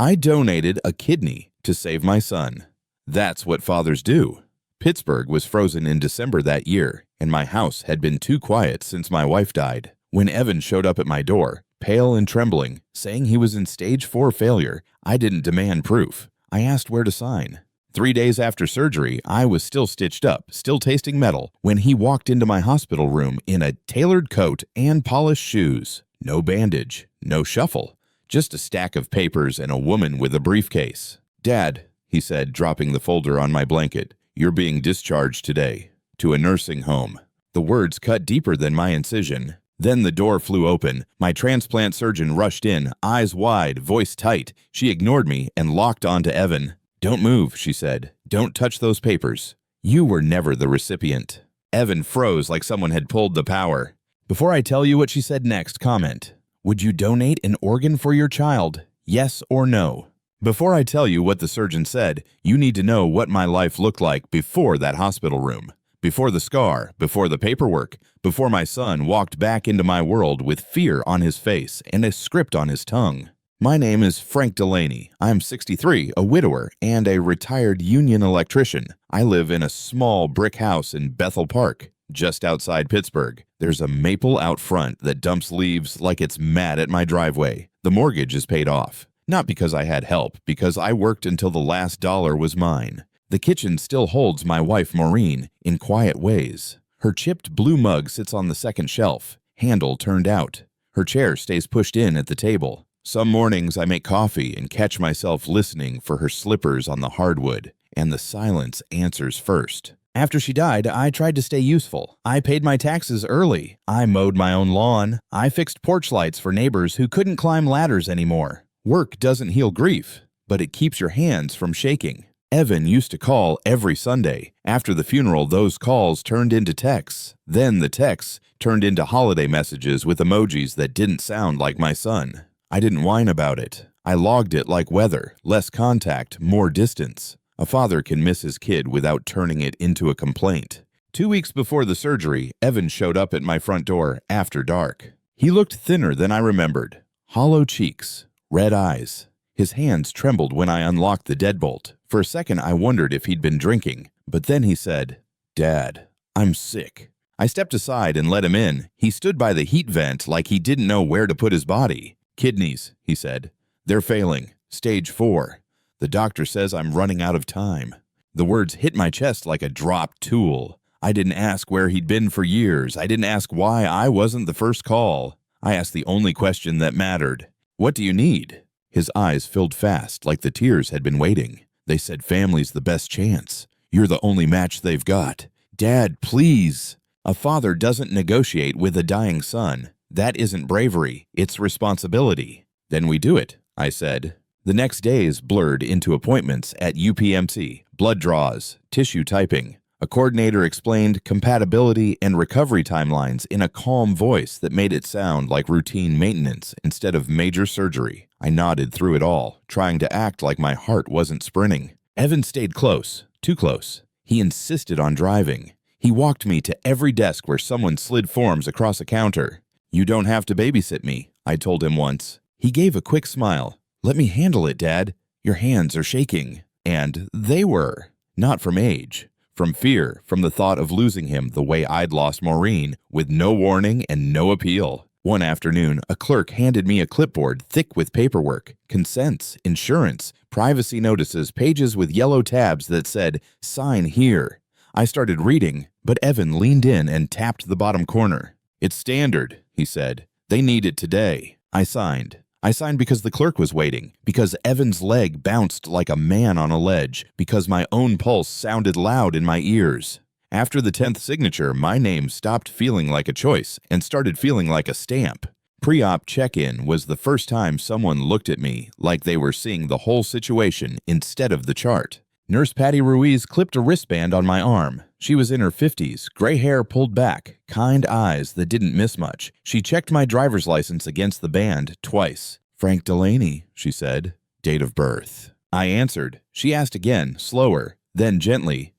I donated a kidney to save my son. That's what fathers do. Pittsburgh was frozen in December that year, and my house had been too quiet since my wife died. When Evan showed up at my door, pale and trembling, saying he was in stage 4 failure, I didn't demand proof. I asked where to sign. 3 days after surgery, I was still stitched up, still tasting metal, when he walked into my hospital room in a tailored coat and polished shoes. No bandage, no shuffle, just a stack of papers and a woman with a briefcase. "Dad," he said, dropping the folder on my blanket, "you're being discharged today, to a nursing home." The words cut deeper than my incision. Then the door flew open. My transplant surgeon rushed in, eyes wide, voice tight. She ignored me and locked onto Evan. "Don't move," she said. "Don't touch those papers. You were never the recipient." Evan froze like someone had pulled the power. Before I tell you what she said next, comment. Would you donate an organ for your child? Yes or no? Before I tell you what the surgeon said, you need to know what my life looked like before that hospital room. Before the scar, before the paperwork, before my son walked back into my world with fear on his face and a script on his tongue. My name is Frank Delaney. I'm 63, a widower, and a retired union electrician. I live in a small brick house in Bethel Park, just outside Pittsburgh. There's a maple out front that dumps leaves like it's mad at my driveway. The mortgage is paid off. Not because I had help, because I worked until the last dollar was mine. The kitchen still holds my wife Maureen in quiet ways. Her chipped blue mug sits on the second shelf, handle turned out. Her chair stays pushed in at the table. Some mornings I make coffee and catch myself listening for her slippers on the hardwood, and the silence answers first. After she died, I tried to stay useful. I paid my taxes early. I mowed my own lawn. I fixed porch lights for neighbors who couldn't climb ladders anymore. Work doesn't heal grief, but it keeps your hands from shaking. Evan used to call every Sunday. After the funeral, those calls turned into texts. Then the texts turned into holiday messages with emojis that didn't sound like my son. I didn't whine about it. I logged it like weather, less contact, more distance. A father can miss his kid without turning it into a complaint. 2 weeks before the surgery, Evan showed up at my front door after dark. He looked thinner than I remembered. Hollow cheeks, red eyes. His hands trembled when I unlocked the deadbolt. For a second, I wondered if he'd been drinking. But then he said, "Dad, I'm sick." I stepped aside and let him in. He stood by the heat vent like he didn't know where to put his body. "Kidneys," he said. "They're failing. Stage 4. The doctor says I'm running out of time." The words hit my chest like a dropped tool. I didn't ask where he'd been for years. I didn't ask why I wasn't the first call. I asked the only question that mattered. "What do you need?" His eyes filled fast, like the tears had been waiting. They said family's the best chance. You're the only match they've got. "Dad, please." A father doesn't negotiate with a dying son. That isn't bravery, it's responsibility. "Then we do it," I said. The next days blurred into appointments at UPMC, blood draws, tissue typing. A coordinator explained compatibility and recovery timelines in a calm voice that made it sound like routine maintenance instead of major surgery. I nodded through it all, trying to act like my heart wasn't sprinting. Evan stayed close, too close. He insisted on driving. He walked me to every desk where someone slid forms across a counter. "You don't have to babysit me," I told him once. He gave a quick smile. "Let me handle it, Dad. Your hands are shaking." And they were. Not from age. From fear, from the thought of losing him the way I'd lost Maureen, with no warning and no appeal. One afternoon, a clerk handed me a clipboard thick with paperwork, consents, insurance, privacy notices, pages with yellow tabs that said, "Sign here." I started reading, but Evan leaned in and tapped the bottom corner. "It's standard," he said. "They need it today." I signed. I signed because the clerk was waiting, because Evan's leg bounced like a man on a ledge, because my own pulse sounded loud in my ears. After the 10th signature, my name stopped feeling like a choice and started feeling like a stamp. Pre-op check-in was the first time someone looked at me like they were seeing the whole situation instead of the chart. Nurse Patty Ruiz clipped a wristband on my arm. She was in her 50s, gray hair pulled back, kind eyes that didn't miss much. She checked my driver's license against the band twice. "Frank Delaney," she said. "Date of birth." I answered. She asked again, slower, then gently,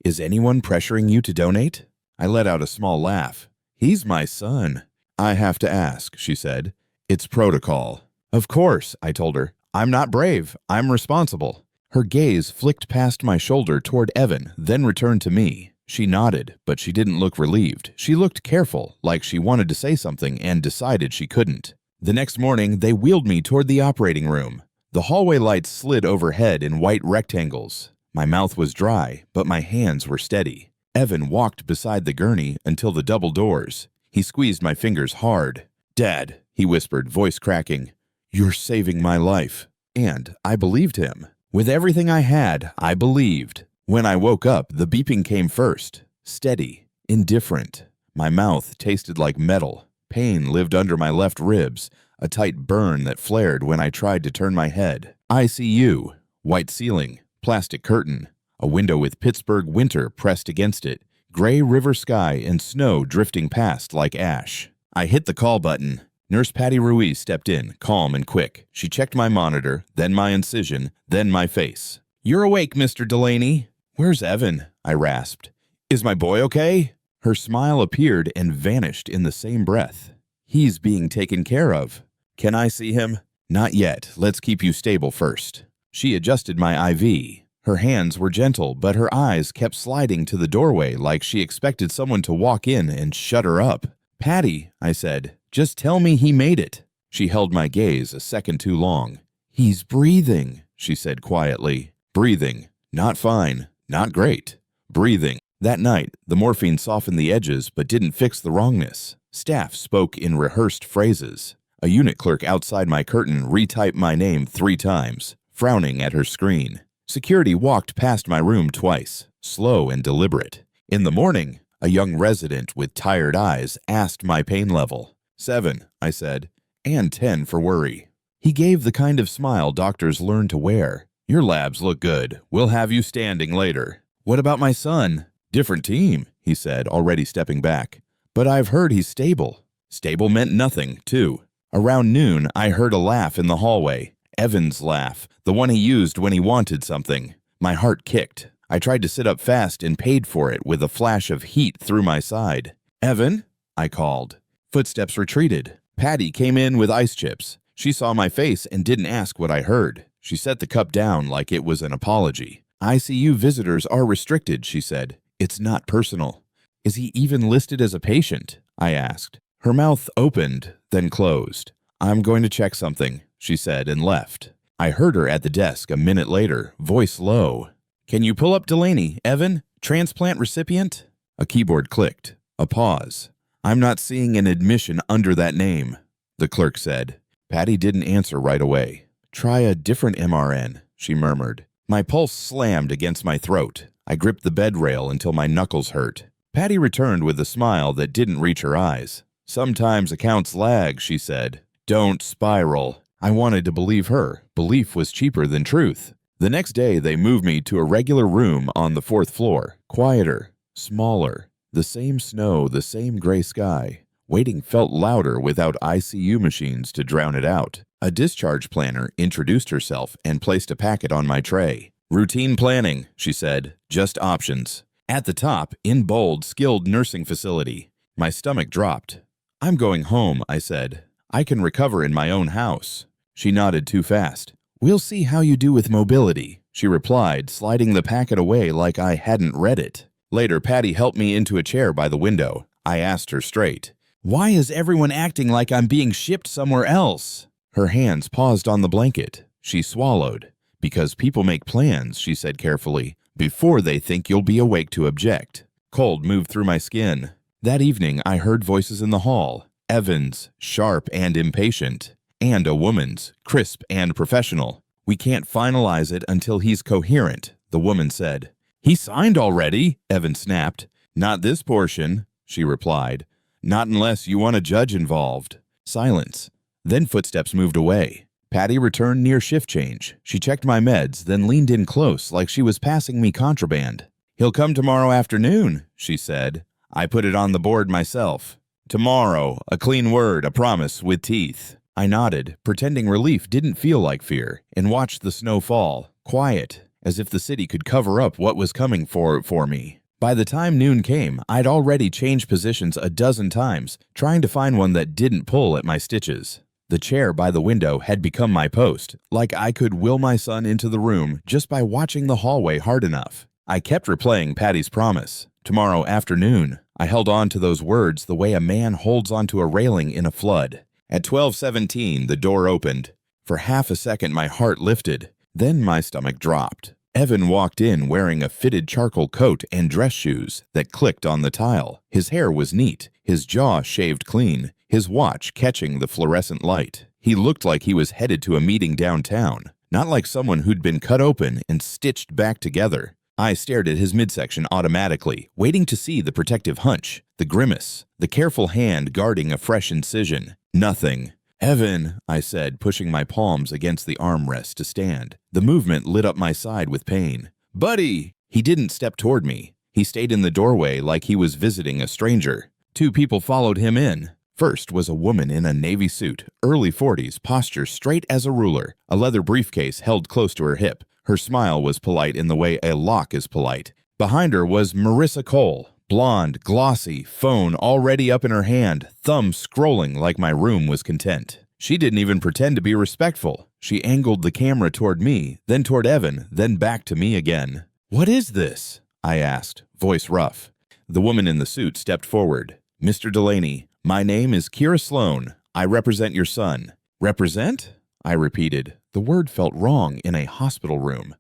"Is anyone pressuring you to donate?" I let out a small laugh. "He's my son." "I have to ask," she said. "It's protocol." "Of course," I told her. I'm not brave. I'm responsible. Her gaze flicked past my shoulder toward Evan, then returned to me. She nodded, but she didn't look relieved. She looked careful, like she wanted to say something and decided she couldn't. The next morning, they wheeled me toward the operating room. The hallway lights slid overhead in white rectangles. My mouth was dry, but my hands were steady. Evan walked beside the gurney until the double doors. He squeezed my fingers hard. "Dad," he whispered, voice cracking, "you're saving my life." And I believed him. With everything I had, I believed. When I woke up, the beeping came first. Steady, indifferent. My mouth tasted like metal. Pain lived under my left ribs, a tight burn that flared when I tried to turn my head. ICU, white ceiling, plastic curtain, a window with Pittsburgh winter pressed against it, gray river sky and snow drifting past like ash. I hit the call button. Nurse Patty Ruiz stepped in, calm and quick. She checked my monitor, then my incision, then my face. "You're awake, Mr. Delaney." "Where's Evan?" I rasped. "Is my boy okay?" Her smile appeared and vanished in the same breath. "He's being taken care of." "Can I see him?" "Not yet. Let's keep you stable first." She adjusted my IV. Her hands were gentle, but her eyes kept sliding to the doorway like she expected someone to walk in and shut her up. "Patty," I said, "just tell me he made it." She held my gaze a second too long. "He's breathing," she said quietly. "Breathing. Not fine. Not great. Breathing." That night, the morphine softened the edges but didn't fix the wrongness. Staff spoke in rehearsed phrases. A unit clerk outside my curtain retyped my name 3 times, frowning at her screen. Security walked past my room twice, slow and deliberate. In the morning, a young resident with tired eyes asked my pain level. 7, I said, and 10 for worry. He gave the kind of smile doctors learn to wear. "Your labs look good. We'll have you standing later." "What about my son?" "Different team," he said, already stepping back. "But I've heard he's stable." Stable meant nothing, too. Around noon, I heard a laugh in the hallway. Evan's laugh, the one he used when he wanted something. My heart kicked. I tried to sit up fast and paid for it with a flash of heat through my side. "Evan?" I called. Footsteps retreated. Patty came in with ice chips. She saw my face and didn't ask what I heard. She set the cup down like it was an apology. "ICU visitors are restricted," she said. "It's not personal." "Is he even listed as a patient?" I asked. Her mouth opened, then closed. "I'm going to check something," she said and left. I heard her at the desk a minute later, voice low. "Can you pull up Delaney, Evan? Transplant recipient?" A keyboard clicked. A pause. "I'm not seeing an admission under that name," the clerk said. Patty didn't answer right away. "Try a different MRN," she murmured. My pulse slammed against my throat. I gripped the bed rail until my knuckles hurt. Patty returned with a smile that didn't reach her eyes. "Sometimes accounts lag," she said. "Don't spiral." I wanted to believe her. Belief was cheaper than truth. The next day, they moved me to a regular room on the 4th floor. Quieter, smaller, the same snow, the same gray sky. Waiting felt louder without ICU machines to drown it out. A discharge planner introduced herself and placed a packet on my tray. "Routine planning," she said. "Just options." At the top, in bold, skilled nursing facility. My stomach dropped. "I'm going home," I said. "I can recover in my own house." She nodded too fast. "We'll see how you do with mobility," she replied, sliding the packet away like I hadn't read it. Later, Patty helped me into a chair by the window. I asked her straight, "Why is everyone acting like I'm being shipped somewhere else?" Her hands paused on the blanket. She swallowed. "Because people make plans," she said carefully, "before they think you'll be awake to object." Cold moved through my skin. That evening, I heard voices in the hall. Evan's, sharp and impatient, and a woman's, crisp and professional. "We can't finalize it until he's coherent," the woman said. "He signed already," Evan snapped. "Not this portion," she replied. "Not unless you want a judge involved." Silence. Then footsteps moved away. Patty returned near shift change. She checked my meds, then leaned in close like she was passing me contraband. "He'll come tomorrow afternoon," she said. I put it on the board myself. "Tomorrow, a clean word, a promise with teeth." I nodded, pretending relief didn't feel like fear, and watched the snow fall, quiet, as if the city could cover up what was coming for me. By the time noon came, I'd already changed positions a dozen times, trying to find one that didn't pull at my stitches. The chair by the window had become my post, like I could will my son into the room just by watching the hallway hard enough. I kept replaying Patty's promise. Tomorrow afternoon. I held on to those words the way a man holds onto a railing in a flood. At 12:17, the door opened. For half a second, my heart lifted. Then my stomach dropped. Evan walked in wearing a fitted charcoal coat and dress shoes that clicked on the tile. His hair was neat, his jaw shaved clean, his watch catching the fluorescent light. He looked like he was headed to a meeting downtown, not like someone who'd been cut open and stitched back together. I stared at his midsection automatically, waiting to see the protective hunch, the grimace, the careful hand guarding a fresh incision. Nothing. "Evan," I said, pushing my palms against the armrest to stand. The movement lit up my side with pain. "Buddy!" He didn't step toward me. He stayed in the doorway like he was visiting a stranger. Two people followed him in. First was a woman in a navy suit, early 40s, posture straight as a ruler, a leather briefcase held close to her hip. Her smile was polite in the way a lock is polite. Behind her was Marissa Cole, blonde, glossy, phone already up in her hand, thumb scrolling like my room was content. She didn't even pretend to be respectful. She angled the camera toward me, then toward Evan, then back to me again. "What is this?" I asked, voice rough. The woman in the suit stepped forward. "Mr. Delaney, my name is Kira Sloan. I represent your son." "Represent?" I repeated. The word felt wrong in a hospital room.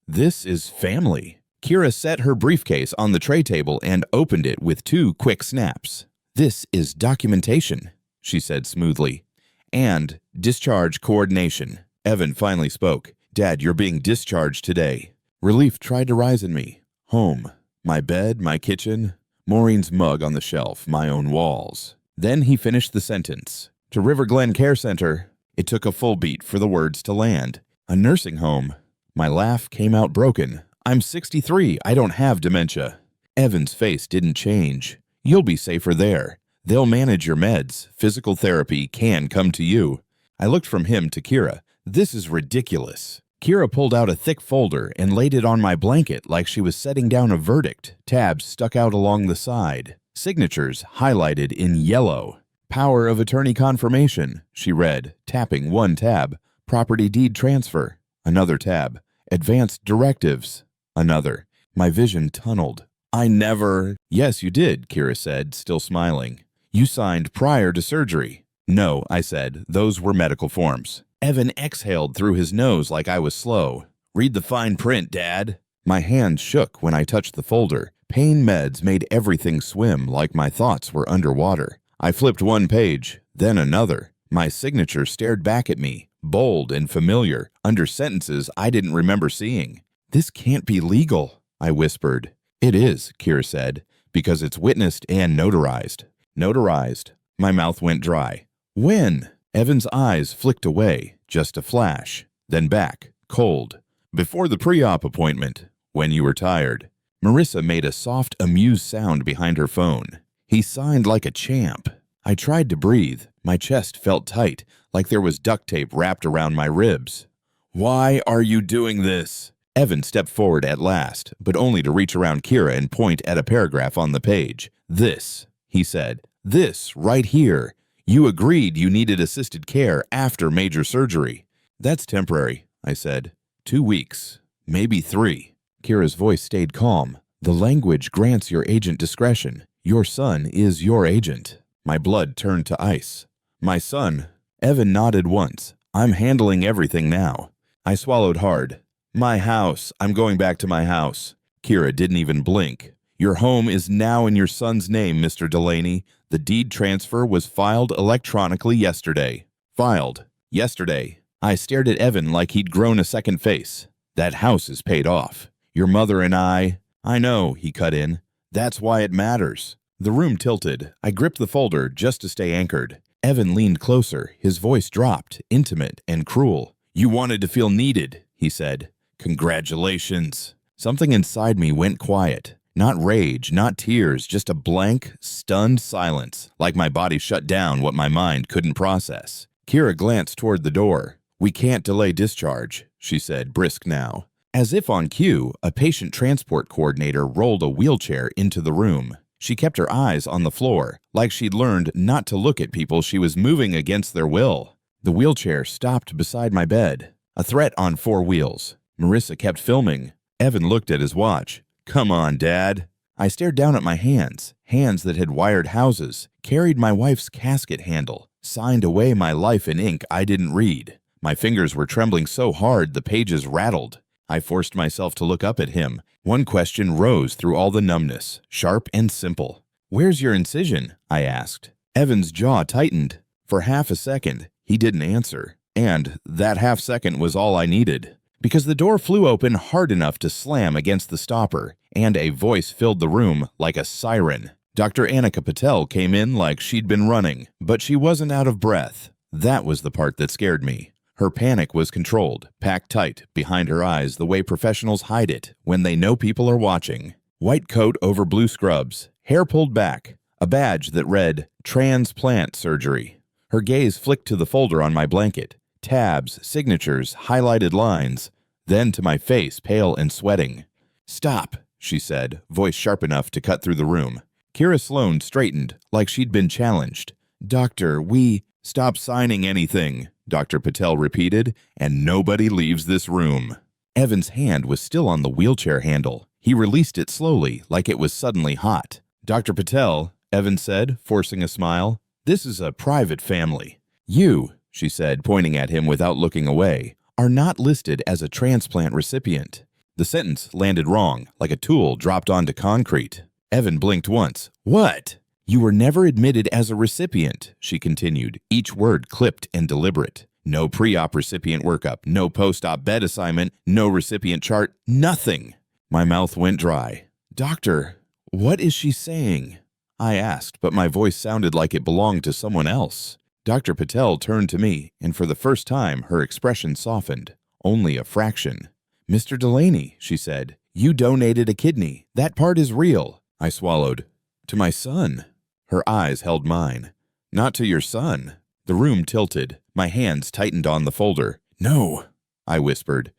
"This is family." Kira set her briefcase on the tray table and opened it with 2 quick snaps. "This is documentation," she said smoothly. "And discharge coordination." Evan finally spoke. "Dad, you're being discharged today." Relief tried to rise in me. Home. My bed, my kitchen, Maureen's mug on the shelf, my own walls. Then he finished the sentence. "To River Glen Care Center." It took a full beat for the words to land. "A nursing home." My laugh came out broken. "I'm 63. I don't have dementia." Evan's face didn't change. "You'll be safer there. They'll manage your meds. Physical therapy can come to you." I looked from him to Kira. "This is ridiculous." Kira pulled out a thick folder and laid it on my blanket like she was setting down a verdict. Tabs stuck out along the side. Signatures highlighted in yellow. "Power of attorney confirmation," she read, tapping one tab. "Property deed transfer." Another tab. "Advanced directives." Another. My vision tunneled. "I never—" "Yes, you did," Kira said, still smiling. "You signed prior to surgery." "No," I said. "Those were medical forms." Evan exhaled through his nose like I was slow. "Read the fine print, Dad." My hand shook when I touched the folder. Pain meds made everything swim like my thoughts were underwater. I flipped one page, then another. My signature stared back at me, bold and familiar, under sentences I didn't remember seeing. "This can't be legal," I whispered. "It is," Kira said, "because it's witnessed and notarized." Notarized. My mouth went dry. "When?" Evan's eyes flicked away, just a flash, then back, cold. "Before the pre-op appointment, when you were tired." Marissa made a soft, amused sound behind her phone. "He signed like a champ." I tried to breathe. My chest felt tight, like there was duct tape wrapped around my ribs. "Why are you doing this?" Evan stepped forward at last, but only to reach around Kira and point at a paragraph on the page. "This," he said. "This, right here. You agreed you needed assisted care after major surgery." "That's temporary," I said. 2 weeks, maybe 3. Kira's voice stayed calm. "The language grants your agent discretion. Your son is your agent." My blood turned to ice. "My son." Evan nodded once. "I'm handling everything now." I swallowed hard. "My house. I'm going back to my house." Kira didn't even blink. "Your home is now in your son's name, Mr. Delaney. The deed transfer was filed electronically yesterday." Filed. Yesterday. I stared at Evan like he'd grown a second face. "That house is paid off. Your mother and I—" "I know," he cut in. "That's why it matters." The room tilted. I gripped the folder just to stay anchored. Evan leaned closer. His voice dropped, intimate and cruel. "You wanted to feel needed," he said. "Congratulations." Something inside me went quiet. Not rage, not tears, just a blank, stunned silence, like my body shut down what my mind couldn't process. Kira glanced toward the door. "We can't delay discharge," she said, brisk now. As if on cue, a patient transport coordinator rolled a wheelchair into the room. She kept her eyes on the floor, like she'd learned not to look at people she was moving against their will. The wheelchair stopped beside my bed. A threat on 4 wheels. Marissa kept filming. Evan looked at his watch. "Come on, Dad." I stared down at my hands, hands that had wired houses, carried my wife's casket handle, signed away my life in ink I didn't read. My fingers were trembling so hard the pages rattled. I forced myself to look up at him. One question rose through all the numbness, sharp and simple. "Where's your incision?" I asked. Evan's jaw tightened. For half a second, he didn't answer. And that half second was all I needed. Because the door flew open hard enough to slam against the stopper, and a voice filled the room like a siren. Dr. Annika Patel came in like she'd been running, but she wasn't out of breath. That was the part that scared me. Her panic was controlled, packed tight behind her eyes the way professionals hide it when they know people are watching. White coat over blue scrubs, hair pulled back, a badge that read, "Transplant Surgery." Her gaze flicked to the folder on my blanket. Tabs, signatures, highlighted lines, then to my face, pale and sweating. "Stop," she said, voice sharp enough to cut through the room. Kira Sloan straightened, like she'd been challenged. "Doctor, we—" "Stop signing anything," Dr. Patel repeated, "and nobody leaves this room." Evan's hand was still on the wheelchair handle. He released it slowly, like it was suddenly hot. "Dr. Patel," Evan said, forcing a smile, "this is a private family. You," she said, pointing at him without looking away, "are not listed as a transplant recipient." The sentence landed wrong, like a tool dropped onto concrete. Evan blinked once. "What?" "You were never admitted as a recipient," she continued, each word clipped and deliberate. "No pre-op recipient workup, no post-op bed assignment, no recipient chart, nothing." My mouth went dry. "Doctor, what is she saying?" I asked, but my voice sounded like it belonged to someone else. Dr. Patel turned to me, and for the first time, her expression softened. Only a fraction. "Mr. Delaney," she said, "you donated a kidney. That part is real." I swallowed. "To my son." Her eyes held mine. "Not to your son." The room tilted. My hands tightened on the folder. "No," I whispered.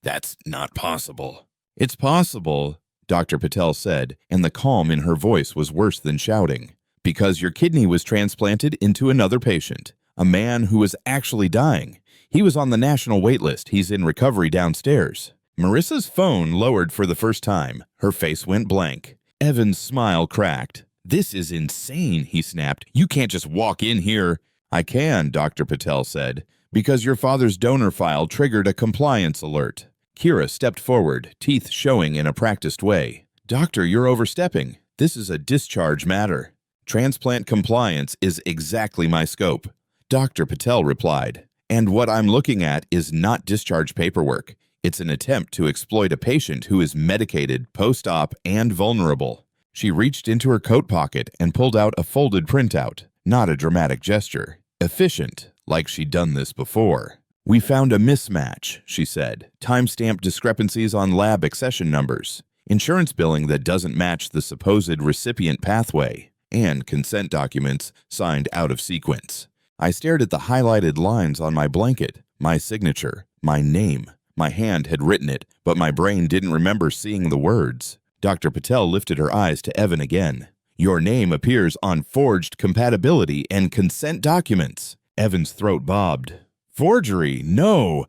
"That's not possible." "It's possible," Dr. Patel said, and the calm in her voice was worse than shouting. "Because your kidney was transplanted into another patient, a man who was actually dying. He was on the national wait list. He's in recovery downstairs." Marissa's phone lowered for the first time. Her face went blank. Evan's smile cracked. "This is insane," he snapped. "You can't just walk in here." "I can," Dr. Patel said, "because your father's donor file triggered a compliance alert." Kira stepped forward, teeth showing in a practiced way. "Doctor, you're overstepping. This is a discharge matter." "Transplant compliance is exactly my scope," Dr. Patel replied. "And what I'm looking at is not discharge paperwork. It's an attempt to exploit a patient who is medicated, post-op, and vulnerable." She reached into her coat pocket and pulled out a folded printout, not a dramatic gesture. Efficient, like she'd done this before. "We found a mismatch," she said. "Timestamp discrepancies on lab accession numbers, insurance billing that doesn't match the supposed recipient pathway, and consent documents signed out of sequence." I stared at the highlighted lines on my blanket, my signature, my name. My hand had written it, but my brain didn't remember seeing the words. Dr. Patel lifted her eyes to Evan again. "Your name appears on forged compatibility and consent documents." Evan's throat bobbed. "Forgery? No,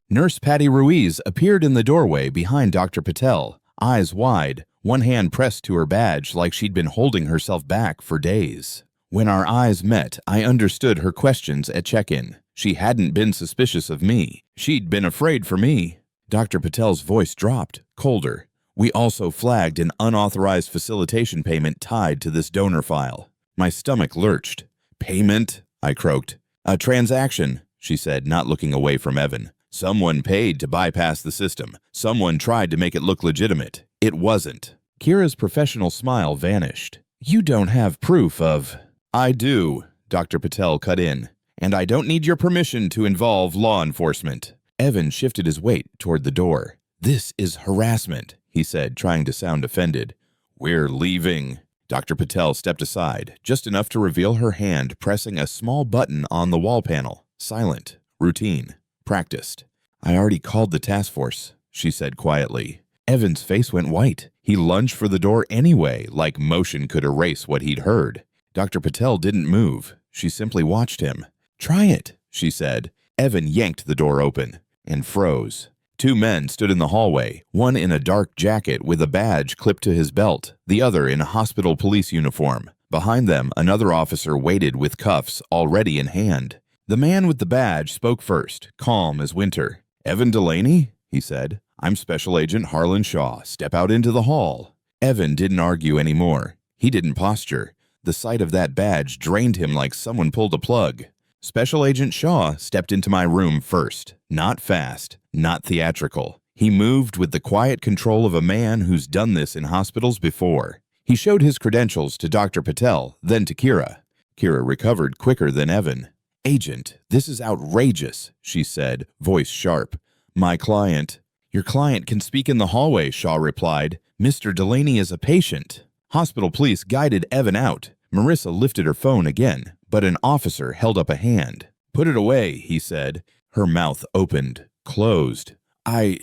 Nurse Patty Ruiz appeared in the doorway behind Dr. Patel, eyes wide, one hand pressed to her badge like she'd been holding herself back for days. When our eyes met, I understood her questions at check-in. She hadn't been suspicious of me. She'd been afraid for me. Dr. Patel's voice dropped, colder. "We also flagged an unauthorized facilitation payment tied to this donor file." My stomach lurched. "Payment?" I croaked. "A transaction," she said, not looking away from Evan. "Someone paid to bypass the system. Someone tried to make it look legitimate. It wasn't." Kira's professional smile vanished. "You don't have proof of—" "I do," Dr. Patel cut in. "And I don't need your permission to involve law enforcement." Evan shifted his weight toward the door. "This is harassment," he said, trying to sound offended. "We're leaving." Dr. Patel stepped aside, just enough to reveal her hand pressing a small button on the wall panel. Silent, routine, practiced. "I already called the task force," she said quietly. Evan's face went white. He lunged for the door anyway, like motion could erase what he'd heard. Dr. Patel didn't move. She simply watched him. "Try it," she said. Evan yanked the door open and froze. Two men stood in the hallway, one in a dark jacket with a badge clipped to his belt, the other in a hospital police uniform. Behind them, another officer waited with cuffs already in hand. The man with the badge spoke first, calm as winter. "Evan Delaney?" he said. "I'm Special Agent Harlan Shaw. Step out into the hall." Evan didn't argue anymore. He didn't posture. The sight of that badge drained him like someone pulled a plug. Special Agent Shaw stepped into my room first. Not fast, not theatrical. He moved with the quiet control of a man who's done this in hospitals before. He showed his credentials to Dr. Patel, then to Kira. Kira recovered quicker than Evan. "Agent, this is outrageous," she said, voice sharp. "My client—" "Your client can speak in the hallway," Shaw replied. "Mr. Delaney is a patient." Hospital police guided Evan out. Marissa lifted her phone again, but an officer held up a hand. "Put it away," he said. Her mouth opened, closed. I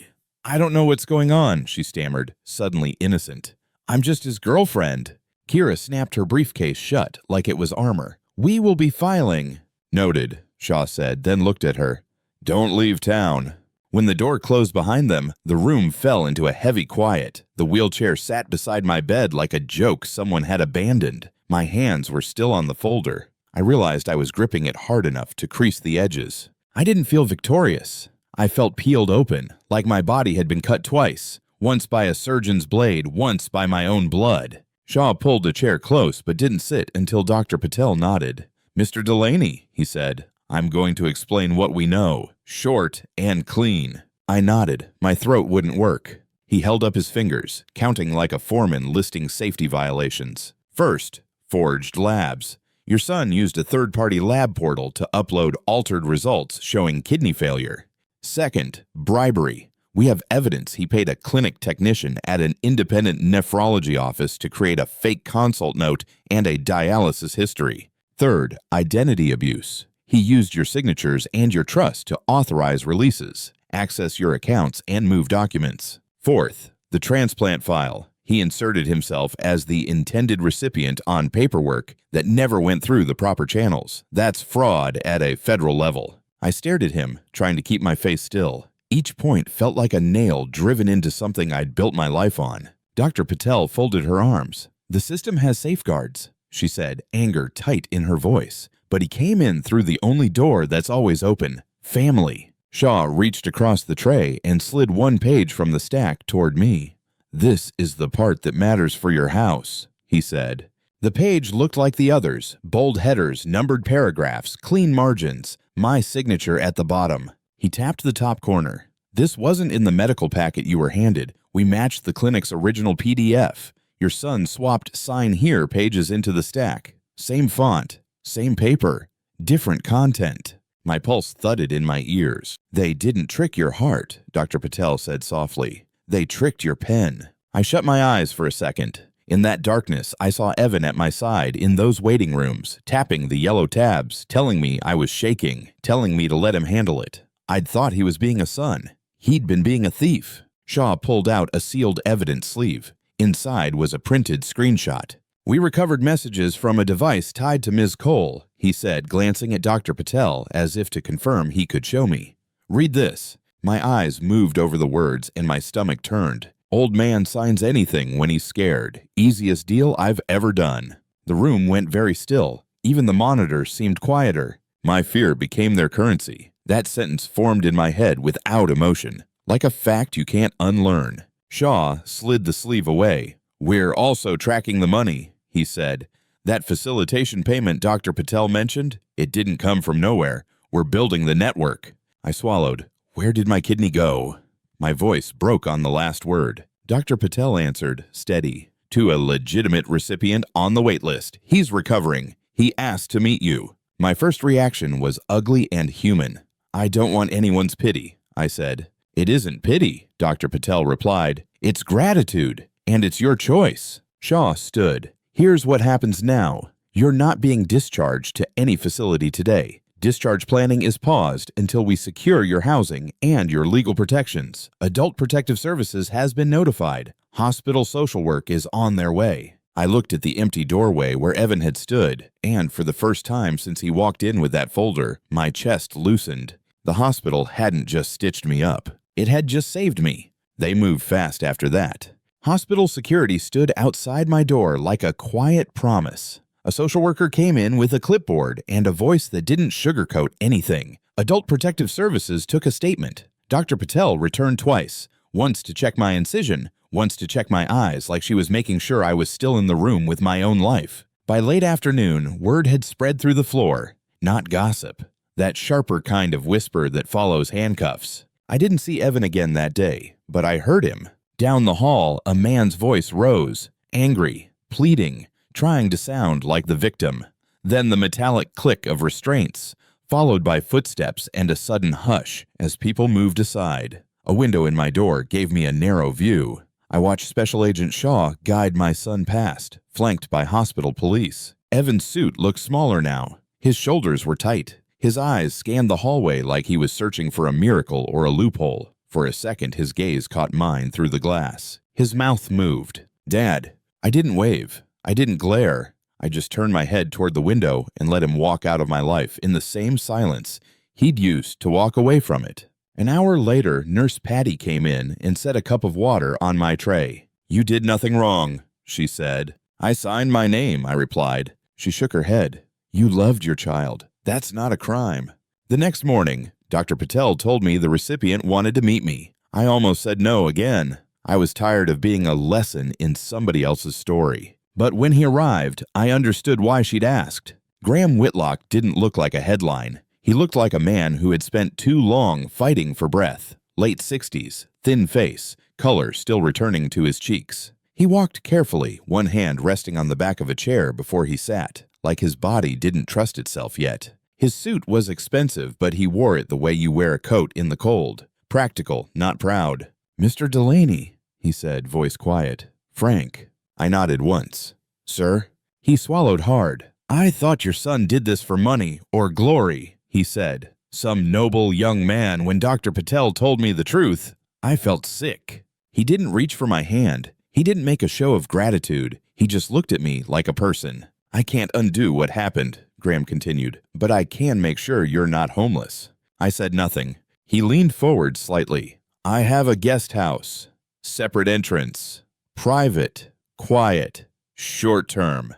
don't know what's going on," she stammered, suddenly innocent. "I'm just his girlfriend." Kira snapped her briefcase shut like it was armor. "We will be filing." "Noted," Shaw said, then looked at her. "Don't leave town." When the door closed behind them, the room fell into a heavy quiet. The wheelchair sat beside my bed like a joke someone had abandoned. My hands were still on the folder. I realized I was gripping it hard enough to crease the edges. I didn't feel victorious. I felt peeled open, like my body had been cut twice. Once by a surgeon's blade, once by my own blood. Shaw pulled a chair close but didn't sit until Dr. Patel nodded. "Mr. Delaney," he said, "I'm going to explain what we know, short and clean." I nodded. My throat wouldn't work. He held up his fingers, counting like a foreman listing safety violations. First, forged labs. Your son used a third-party lab portal to upload altered results showing kidney failure. Second, bribery. We have evidence he paid a clinic technician at an independent nephrology office to create a fake consult note and a dialysis history. Third, identity abuse. He used your signatures and your trust to authorize releases, access your accounts, and move documents. Fourth, the transplant file. He inserted himself as the intended recipient on paperwork that never went through the proper channels. That's fraud at a federal level. I stared at him, trying to keep my face still. Each point felt like a nail driven into something I'd built my life on. Dr. Patel folded her arms. "The system has safeguards," she said, anger tight in her voice. "But he came in through the only door that's always open. Family." Shaw reached across the tray and slid one page from the stack toward me. "This is the part that matters for your house," he said. The page looked like the others, bold headers, numbered paragraphs, clean margins, my signature at the bottom. He tapped the top corner. "This wasn't in the medical packet you were handed. We matched the clinic's original PDF. Your son swapped sign here pages into the stack. Same font, same paper, different content." My pulse thudded in my ears. "They didn't trick your heart," Dr. Patel said softly. "They tricked your pen." I shut my eyes for a second. In that darkness, I saw Evan at my side in those waiting rooms, tapping the yellow tabs, telling me I was shaking, telling me to let him handle it. I'd thought he was being a son. He'd been being a thief. Shaw pulled out a sealed evidence sleeve. Inside was a printed screenshot. "We recovered messages from a device tied to Ms. Cole," he said, glancing at Dr. Patel as if to confirm he could show me. "Read this." My eyes moved over the words and my stomach turned. "Old man signs anything when he's scared. Easiest deal I've ever done." The room went very still. Even the monitor seemed quieter. My fear became their currency. That sentence formed in my head without emotion, like a fact you can't unlearn. Shaw slid the sleeve away. "We're also tracking the money," he said. "That facilitation payment Dr. Patel mentioned, it didn't come from nowhere. We're building the network." I swallowed. Where did my kidney go? My voice broke on the last word. Dr. Patel answered, steady. "To a legitimate recipient on the wait list. He's recovering. He asked to meet you." My first reaction was ugly and human. "I don't want anyone's pity," I said. "It isn't pity," Dr. Patel replied. "It's gratitude, and it's your choice." Shaw stood. "Here's what happens now. You're not being discharged to any facility today. Discharge planning is paused until we secure your housing and your legal protections. Adult Protective Services has been notified. Hospital social work is on their way." I looked at the empty doorway where Evan had stood, and for the first time since he walked in with that folder, my chest loosened. The hospital hadn't just stitched me up. It had just saved me. They moved fast after that. Hospital security stood outside my door like a quiet promise. A social worker came in with a clipboard and a voice that didn't sugarcoat anything. Adult Protective Services took a statement. Dr. Patel returned twice, once to check my incision, once to check my eyes like she was making sure I was still in the room with my own life. By late afternoon, word had spread through the floor. Not gossip. That sharper kind of whisper that follows handcuffs. I didn't see Evan again that day, but I heard him. Down the hall, a man's voice rose, angry, pleading, trying to sound like the victim. Then the metallic click of restraints, followed by footsteps and a sudden hush as people moved aside. A window in my door gave me a narrow view. I watched Special Agent Shaw guide my son past, flanked by hospital police. Evan's suit looked smaller now. His shoulders were tight. His eyes scanned the hallway like he was searching for a miracle or a loophole. For a second, his gaze caught mine through the glass. His mouth moved. "Dad." I didn't wave. I didn't glare. I just turned my head toward the window and let him walk out of my life in the same silence he'd used to walk away from it. An hour later, Nurse Patty came in and set a cup of water on my tray. "You did nothing wrong," she said. "I signed my name," I replied. She shook her head. "You loved your child. That's not a crime." The next morning, Dr. Patel told me the recipient wanted to meet me. I almost said no again. I was tired of being a lesson in somebody else's story. But when he arrived, I understood why she'd asked. Graham Whitlock didn't look like a headline. He looked like a man who had spent too long fighting for breath. Late 60s, thin face, color still returning to his cheeks. He walked carefully, one hand resting on the back of a chair before he sat, like his body didn't trust itself yet. His suit was expensive, but he wore it the way you wear a coat in the cold. Practical, not proud. "Mr. Delaney," he said, voice quiet. "Frank." I nodded once. "Sir?" He swallowed hard. "I thought your son did this for money or glory," he said. "Some noble young man. When Dr. Patel told me the truth, I felt sick." He didn't reach for my hand. He didn't make a show of gratitude. He just looked at me like a person. "I can't undo what happened," Graham continued, "but I can make sure you're not homeless." I said nothing. He leaned forward slightly. "I have a guest house. Separate entrance. Private. Quiet. Short-term.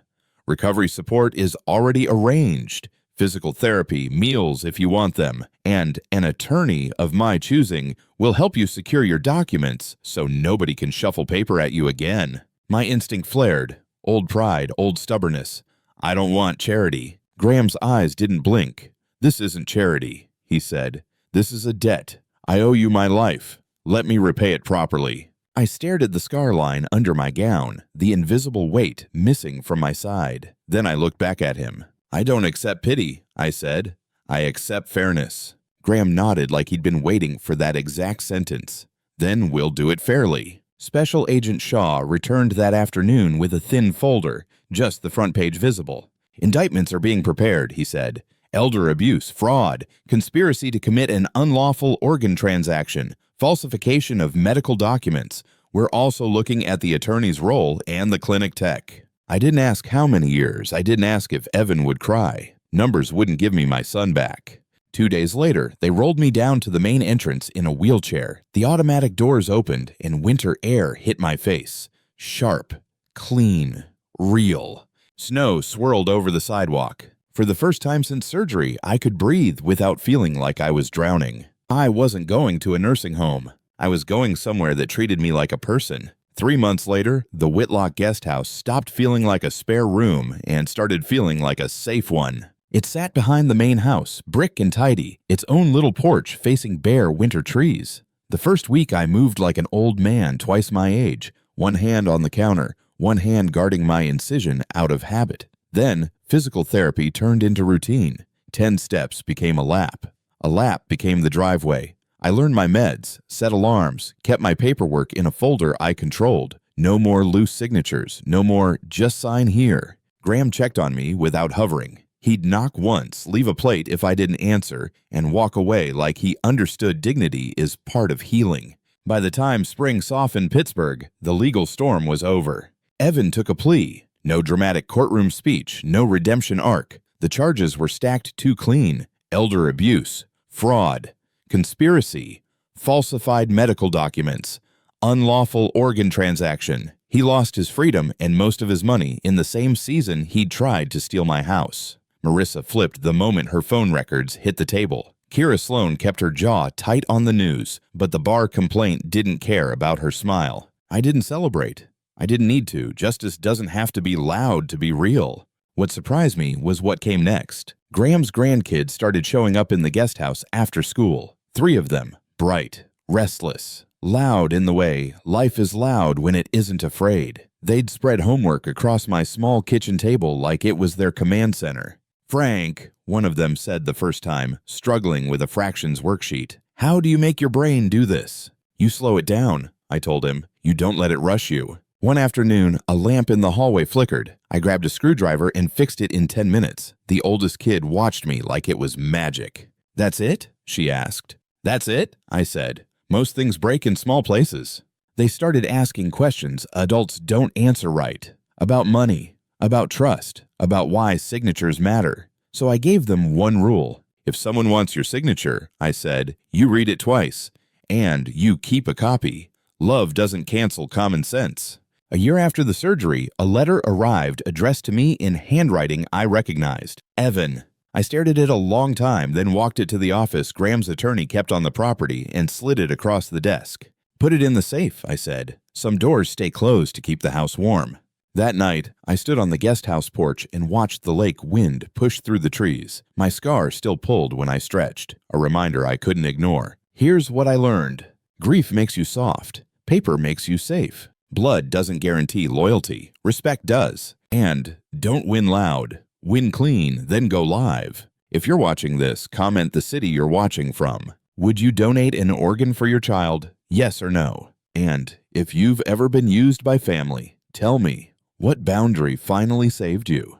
Recovery support is already arranged. Physical therapy, meals if you want them, and an attorney of my choosing will help you secure your documents so nobody can shuffle paper at you again." My instinct flared. Old pride, old stubbornness. "I don't want charity." Graham's eyes didn't blink. "This isn't charity," he said. "This is a debt. I owe you my life. Let me repay it properly." I stared at the scar line under my gown, the invisible weight missing from my side. Then I looked back at him. "I don't accept pity," I said. "I accept fairness." Graham nodded like he'd been waiting for that exact sentence. "Then we'll do it fairly." Special Agent Shaw returned that afternoon with a thin folder, just the front page visible. "Indictments are being prepared," he said. "Elder abuse, fraud, conspiracy to commit an unlawful organ transaction, falsification of medical documents. We're also looking at the attorney's role and the clinic tech." I didn't ask how many years. I didn't ask if Evan would cry. Numbers wouldn't give me my son back. 2 days later, they rolled me down to the main entrance in a wheelchair. The automatic doors opened and winter air hit my face. Sharp, clean, real. Snow swirled over the sidewalk. For the first time since surgery, I could breathe without feeling like I was drowning. I wasn't going to a nursing home. I was going somewhere that treated me like a person. 3 months later, the Whitlock guest house stopped feeling like a spare room and started feeling like a safe one. It sat behind the main house, brick and tidy, its own little porch facing bare winter trees. The first week I moved like an old man twice my age, one hand on the counter, one hand guarding my incision out of habit. Then, physical therapy turned into routine. 10 steps became a lap. A lap became the driveway. I learned my meds, set alarms, kept my paperwork in a folder I controlled. No more loose signatures, no more "just sign here." Graham checked on me without hovering. He'd knock once, leave a plate if I didn't answer, and walk away like he understood dignity is part of healing. By the time spring softened Pittsburgh, the legal storm was over. Evan took a plea. No dramatic courtroom speech, no redemption arc. The charges were stacked too clean. Elder abuse, fraud, conspiracy, falsified medical documents, unlawful organ transaction. He lost his freedom and most of his money in the same season he'd tried to steal my house. Marissa flipped the moment her phone records hit the table. Kira Sloan kept her jaw tight on the news, but the bar complaint didn't care about her smile. I didn't celebrate. I didn't need to. Justice doesn't have to be loud to be real. What surprised me was what came next. Graham's grandkids started showing up in the guest house after school. 3 of them, bright, restless, loud in the way life is loud when it isn't afraid. They'd spread homework across my small kitchen table like it was their command center. "Frank," one of them said the first time, struggling with a fractions worksheet, "how do you make your brain do this?" "You slow it down," I told him. "You don't let it rush you." One afternoon, a lamp in the hallway flickered. I grabbed a screwdriver and fixed it in 10 minutes. The oldest kid watched me like it was magic. "That's it?" she asked. "That's it," I said. "Most things break in small places." They started asking questions adults don't answer right. About money, about trust, about why signatures matter. So I gave them one rule. If someone wants your signature, I said, you read it twice. And you keep a copy. Love doesn't cancel common sense. A year after the surgery, a letter arrived addressed to me in handwriting I recognized. Evan. I stared at it a long time, then walked it to the office Graham's attorney kept on the property and slid it across the desk. "Put it in the safe," I said. "Some doors stay closed to keep the house warm." That night, I stood on the guest house porch and watched the lake wind push through the trees. My scar still pulled when I stretched, a reminder I couldn't ignore. Here's what I learned. Grief makes you soft. Paper makes you safe. Blood doesn't guarantee loyalty. Respect does. And don't win loud. Win clean, then go live. If you're watching this, comment the city you're watching from. Would you donate an organ for your child? Yes or no? And if you've ever been used by family, tell me, what boundary finally saved you?